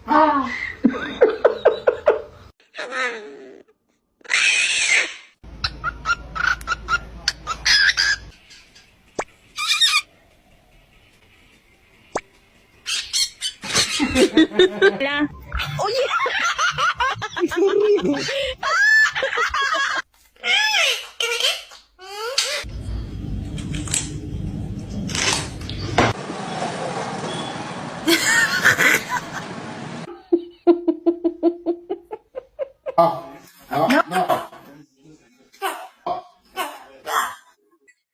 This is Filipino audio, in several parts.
Ah. Wala. Oh, yeah. No.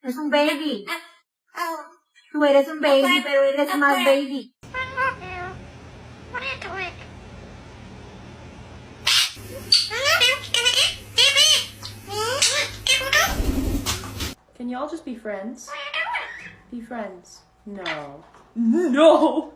Es un baby. Tú eres un baby, pero eres más baby. Can y'all just be friends? Be friends. No. No!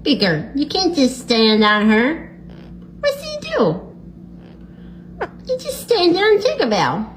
Bigger, you can't just stand on her. What do? You just stand there and take a bow.